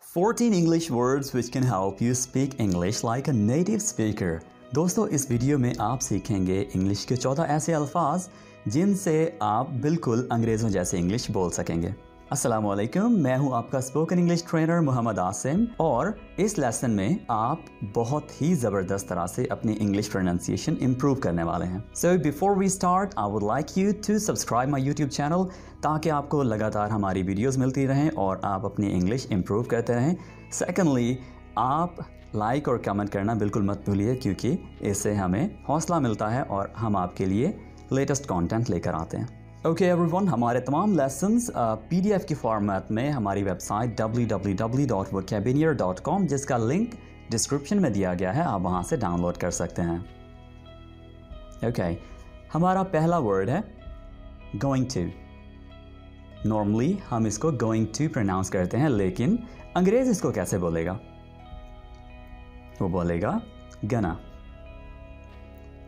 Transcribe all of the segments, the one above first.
14 English words which can help you speak English like a native speaker। दोस्तों, इस video में आप सीखेंगे इंग्लिश के 14 ऐसे अल्फाज जिनसे आप बिल्कुल अंग्रेज़ों जैसे इंग्लिश बोल सकेंगे। अस्सलामुअलैकुम, मैं हूं आपका spoken English trainer Mohammad Asim और इस लेसन में आप बहुत ही ज़बरदस्त तरह से अपनी इंग्लिश प्रोनाउंसिएशन इम्प्रूव करने वाले हैं। So before we start I would like you to subscribe my YouTube channel ताकि आपको लगातार हमारी वीडियोस मिलती रहें और आप अपनी इंग्लिश इम्प्रूव करते रहें। सेकेंडली, आप लाइक और कमेंट करना बिल्कुल मत भूलिए क्योंकि इससे हमें हौसला मिलता है और हम आपके लिए लेटेस्ट कंटेंट लेकर आते हैं। ओके एवरीवन, हमारे तमाम लेसन्स PDF की फॉर्मेट में हमारी वेबसाइट www.vocabulary.com जिसका लिंक डिस्क्रिप्शन में दिया गया है, आप वहाँ से डाउनलोड कर सकते हैं। ओके, हमारा पहला वर्ड है गोइंग टू। नॉर्मली हम इसको गोइंग टू प्रोनाउंस करते हैं, लेकिन अंग्रेज इसको कैसे बोलेगा? वो बोलेगा गना।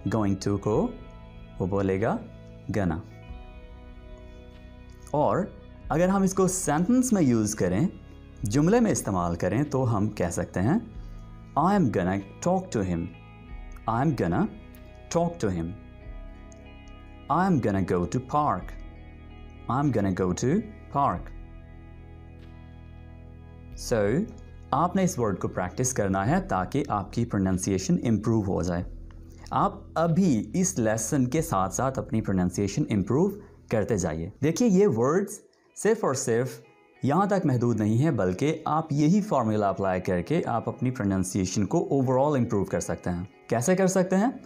गोइंग टू को वो बोलेगा गना। और अगर हम इसको सेंटेंस में यूज़ करें, जुमले में इस्तेमाल करें, तो हम कह सकते हैं I am gonna talk to him. I am gonna talk to him. I am gonna go to park. I am gonna go to park. सो आपने इस वर्ड को प्रैक्टिस करना है ताकि आपकी प्रोनाउंसिएशन इम्प्रूव हो जाए। आप अभी इस लेसन के साथ साथ अपनी प्रोनाउंसिएशन इम्प्रूव करते जाइए। देखिए, ये वर्ड्स सिर्फ और सिर्फ यहाँ तक महदूद नहीं है, बल्कि आप यही फार्मूला अप्लाई करके आप अपनी प्रोनाउंसिएशन को ओवरऑल इम्प्रूव कर सकते हैं। कैसे कर सकते हैं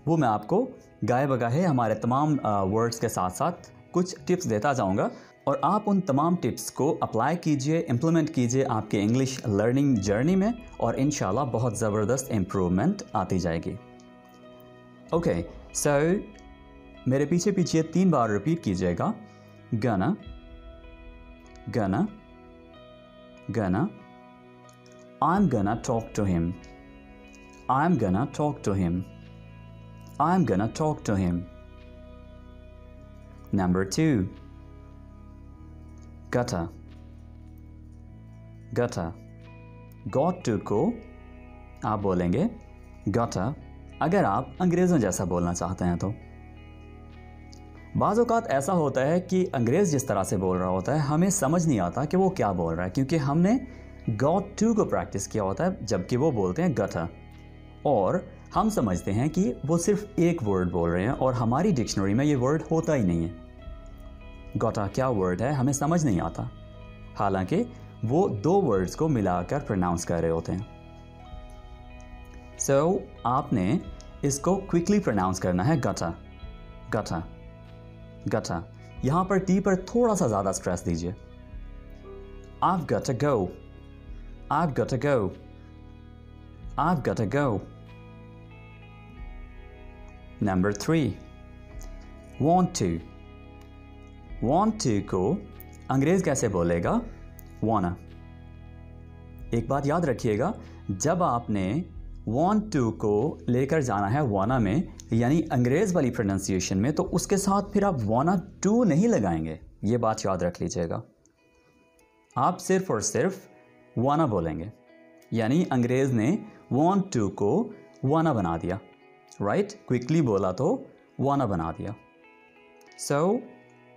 वो मैं आपको गाए बगाए हमारे तमाम वर्ड्स के साथ साथ कुछ टिप्स देता जाऊँगा और आप उन तमाम टिप्स को अप्लाई कीजिए, इम्प्लीमेंट कीजिए आपके इंग्लिश लर्निंग जर्नी में और इंशाल्लाह बहुत ज़बरदस्त इम्प्रूवमेंट आती जाएगी। ओके, सो मेरे पीछे पीछे 3 बार रिपीट कीजिएगा। Gonna gonna gonna. I am gonna talk to him. I am gonna talk to him. I am gonna talk to him. Number 2, gotta गटा। गॉट टू को आप बोलेंगे गटा अगर आप अंग्रेज़ों जैसा बोलना चाहते हैं तो। बाज़ औक़ात ऐसा होता है कि अंग्रेज़ जिस तरह से बोल रहा होता है हमें समझ नहीं आता कि वो क्या बोल रहा है, क्योंकि हमने गॉट टू को प्रैक्टिस किया होता है जबकि वो बोलते हैं गटा, और हम समझते हैं कि वो सिर्फ एक वर्ड बोल रहे हैं और हमारी डिक्शनरी में ये वर्ड होता ही नहीं है। गटा क्या वर्ड है हमें समझ नहीं आता, हालांकि वो 2 वर्ड्स को मिलाकर प्रोनाउंस कर रहे होते हैं। सो आपने इसको क्विकली प्रोनाउंस करना है, गटा गटा गटा। यहां पर टी पर थोड़ा सा ज्यादा स्ट्रेस दीजिए। I've got to go. I've got to go. I've got to go. Number 3, want to. Want to को अंग्रेज कैसे बोलेगा? wanna। एक बात याद रखिएगा, जब आपने want to को लेकर जाना है wanna में, यानी अंग्रेज़ वाली प्रोनाउंसिएशन में, तो उसके साथ फिर आप wanna to नहीं लगाएंगे। ये बात याद रख लीजिएगा। आप सिर्फ और सिर्फ wanna बोलेंगे, यानी अंग्रेज़ ने want to को wanna बना दिया। राइट, क्विकली बोला तो wanna बना दिया। सो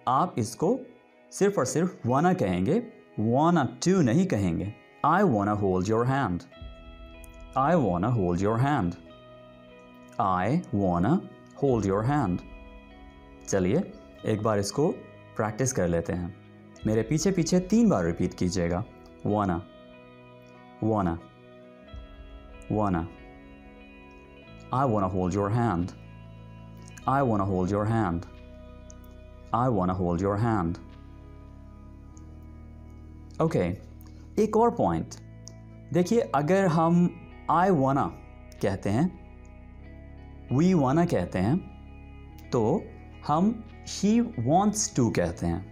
आप इसको सिर्फ और सिर्फ wanna कहेंगे, wanna to नहीं कहेंगे। I wanna hold your hand. I wanna hold your hand. I wanna hold your hand. चलिए एक बार इसको प्रैक्टिस कर लेते हैं। मेरे पीछे पीछे 3 बार रिपीट कीजिएगा। wanna wanna wanna। I wanna hold your hand. I wanna hold your hand. I wanna hold your hand. Okay, एक और पॉइंट देखिए, अगर हम I wanna कहते हैं, we wanna कहते हैं, तो हम she wants to कहते हैं।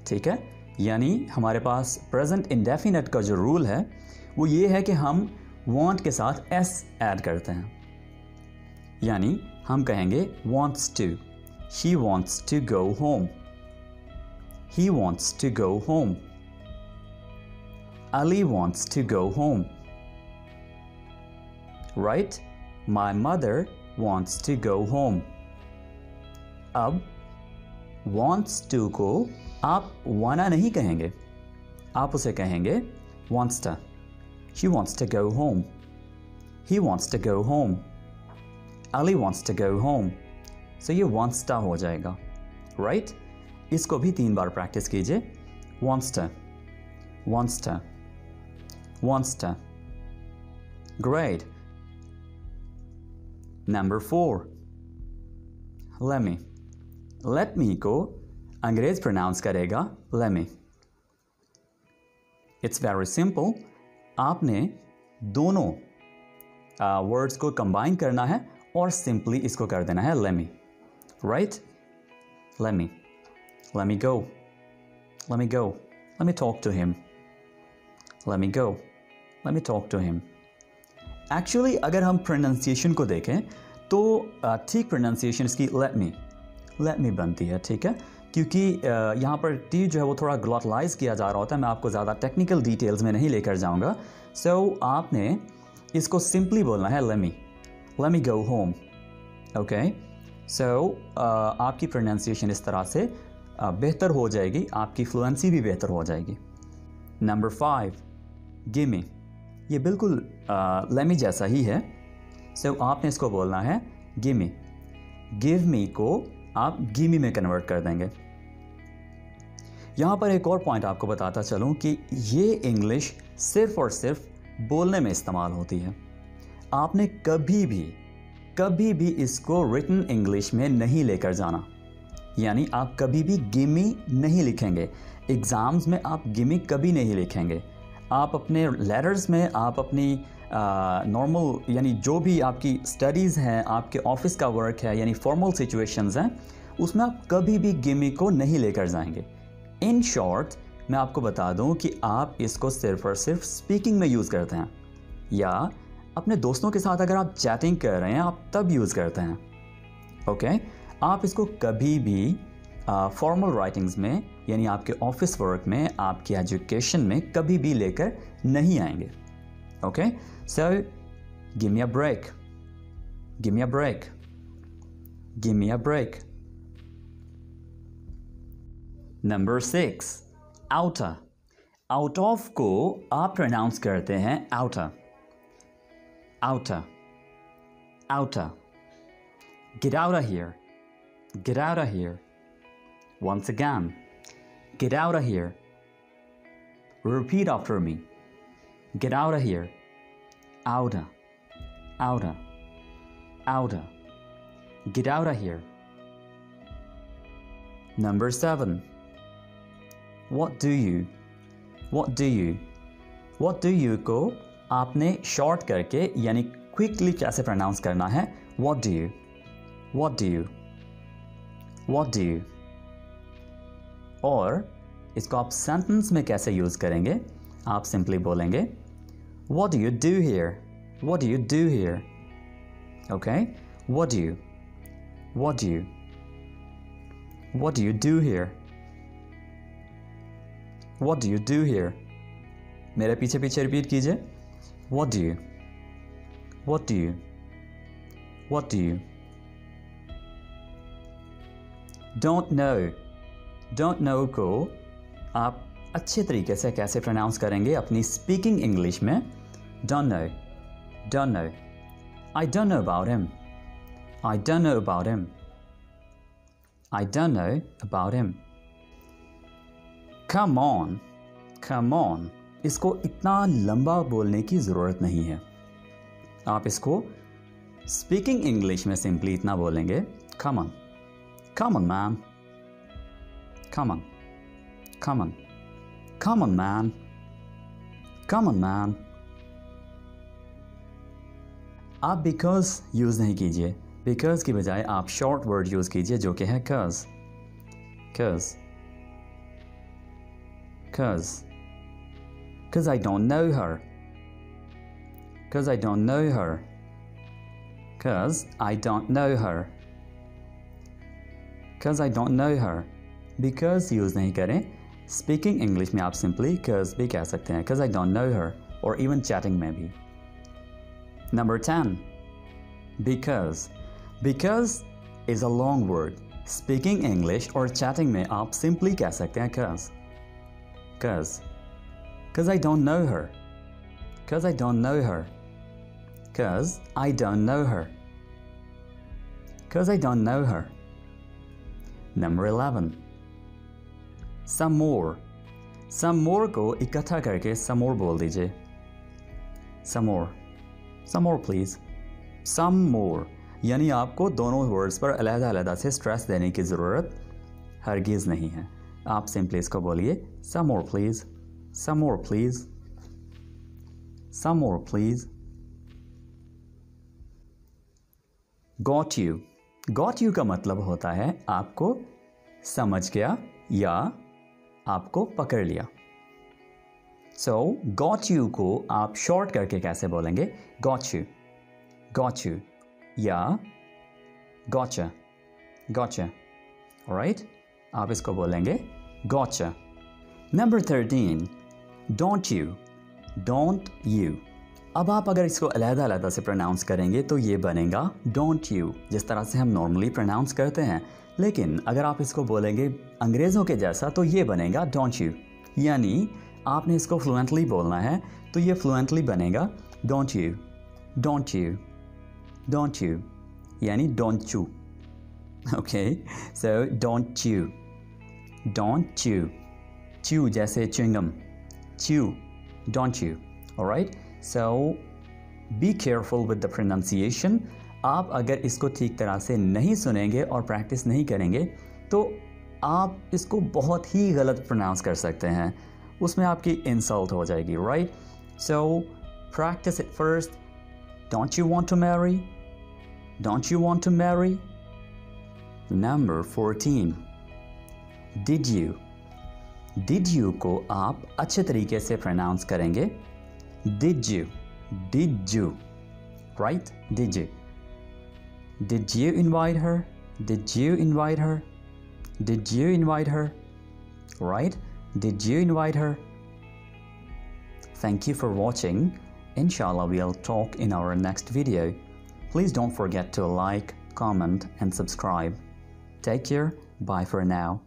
ठीक है, यानी हमारे पास प्रेजेंट इंडेफिनिट का जो रूल है वो ये है कि हम want के साथ s ऐड करते हैं, यानी हम कहेंगे wants to। she wants to go home। he wants to go home। Ali wants to go home. Right? My mother wants to go home. अब wants to को आप wanna नहीं कहेंगे, आप उसे कहेंगे wants to. She wants to go home. He wants to go home. Ali wants to go home. So ये wants to हो जाएगा. Right? इसको भी 3 बार प्रैक्टिस कीजिए. Wants to. Wants to. Wants to. Great. Number 4. Let me. Let me को अंग्रेज pronounce करेगा let me. It's very simple. आपने दोनों वर्ड्स को कंबाइन करना है और सिंपली इसको कर देना है let me. Right? Let me. Let me go. Let me go. Let me talk to him. Let me go. Let me talk to him. Actually, अगर हम प्रोनाउंसिएशन को देखें तो ठीक प्रोनाउंसिएशन इसकी let me बनती है, ठीक है, क्योंकि यहाँ पर टी जो है वो थोड़ा ग्लॉटलाइज किया जा रहा होता है. मैं आपको ज़्यादा टेक्निकल डिटेल्स में नहीं लेकर जाऊँगा. सो आपने इसको सिंपली बोलना है let me go home. Okay, so आपकी प्रोनाउंसिएशन इस तरह से बेहतर हो जाएगी, आपकी फ्लुएंसी भी बेहतर हो जाएगी. Number 5, give me. ये बिल्कुल let me जैसा ही है. सो आपने इसको बोलना है गिव मी. गिव मी को आप गिव मी में कन्वर्ट कर देंगे. यहाँ पर एक और पॉइंट आपको बताता चलूँ कि ये इंग्लिश सिर्फ और सिर्फ बोलने में इस्तेमाल होती है. आपने कभी भी इसको रिटन इंग्लिश में नहीं लेकर जाना. यानी आप कभी भी गिव मी नहीं लिखेंगे. एग्ज़ाम्स में आप गिव मी कभी नहीं लिखेंगे. आप अपने लेटर्स में, आप अपनी नॉर्मल यानी जो भी आपकी स्टडीज़ हैं, आपके ऑफिस का वर्क है, यानी फॉर्मल सिचुएशंस हैं, उसमें आप कभी भी गिव मी को नहीं लेकर जाएंगे. इन शॉर्ट मैं आपको बता दूं कि आप इसको सिर्फ और सिर्फ स्पीकिंग में यूज़ करते हैं, या अपने दोस्तों के साथ अगर आप चैटिंग कर रहे हैं आप तब यूज़ करते हैं. ओके, आप इसको कभी भी फॉर्मल राइटिंग्स में यानी आपके ऑफिस वर्क में, आपकी एजुकेशन में कभी भी लेकर नहीं आएंगे. Okay, so give me a break. Give me a break. Give me a break. Number 6, outer. Out of को आप प्रोनाउंस करते हैं outer. Outer. Outer. Get out of here. Get out of here. Once again, get out of here. Repeat after me. Get out of here. Outer. Outer. Outer. Get out of here. Number 7. What do you? What do you? What do you को आपने short करके यानी quickly कैसे pronounce करना है? What do you? What do you? What do you? और इसको आप सेंटेंस में कैसे यूज़ करेंगे? आप सिंपली बोलेंगे What do you do here? What do you do here? Okay? What do you? What do you? What do you do here? What do you do here? मेरे पीछे पीछे रिपीट कीजिए. What do you? What do you? What do you? Don't know. Don't know को आप अच्छे तरीके से कैसे प्रोनाउंस करेंगे अपनी स्पीकिंग इंग्लिश में? Don't know. Don't know. I don't know about him. I don't know about him. I don't know about him. Come on. Come on. इसको इतना लंबा बोलने की ज़रूरत नहीं है. आप इसको स्पीकिंग इंग्लिश में सिंपली इतना बोलेंगे Come on. Come on, man. Come on. Come on. Come on, man. Come on, man. आप because यूज़ नहीं कीजिए. because की बजाय आप शॉर्ट वर्ड यूज़ कीजिए जो कि है cause. cause. cause. cause I don't know her. cause I don't know her. cause I don't know her. cause I don't know her. because use नहीं करें, स्पीकिंग इंग्लिश में आप सिंपली cuz भी कह सकते हैं, cuz I don't know her, और even chatting में भी. Number 10. Because. Because is a long word. Speaking English और chatting में आप simply कह सकते हैं cuz. Cuz. Cuz I don't know her. Cuz I don't know her. Cuz I don't know her. Cuz I don't know her. Number 11. Some more. Some more को इकट्ठा करके some more बोल दीजिए. Some more. Some more please. Some more. यानी आपको दोनों words पर अलग-अलग से स्ट्रेस देने की ज़रूरत हरगिज़ नहीं है. आप सिंपली इसको बोलिए some more please. Some more please. Some more please. Got you. Got you का मतलब होता है आपको समझ गया या आपको पकड़ लिया. So got you को आप शॉर्ट करके कैसे बोलेंगे? Got you. Got you. या gotcha. Gotcha. Alright? आप इसको बोलेंगे gotcha. Number 13. Don't you. Don't you. अब आप अगर इसको अलग-अलग से प्रोनाउंस करेंगे तो ये बनेगा don't you, जिस तरह से हम नॉर्मली प्रोनाउंस करते हैं. लेकिन अगर आप इसको बोलेंगे अंग्रेज़ों के जैसा तो ये बनेगा don't you. यानी आपने इसको फ्लुएंटली बोलना है तो ये फ्लुएंटली बनेगा don't you. Don't you. Don't you. यानी don't you. Okay? So don't you. Don't chew. Chew जैसे chewing-gum. Chew. Don't you. Alright? So be careful with the pronunciation. आप अगर इसको ठीक तरह से नहीं सुनेंगे और प्रैक्टिस नहीं करेंगे तो आप इसको बहुत ही गलत प्रोनाउंस कर सकते हैं. उसमें आपकी इंसल्ट हो जाएगी. Right? So practice it first. Don't you want to marry? Don't you want to marry? Number 14. Did you. Did you को आप अच्छे तरीके से प्रोनाउंस करेंगे. Did you. Did you. Right? Did you. Did you invite her? Did you invite her? Did you invite her? Right? Did you invite her? Thank you for watching. Inshallah, we'll talk in our next video. Please don't forget to like, comment, and subscribe. Take care. Bye for now.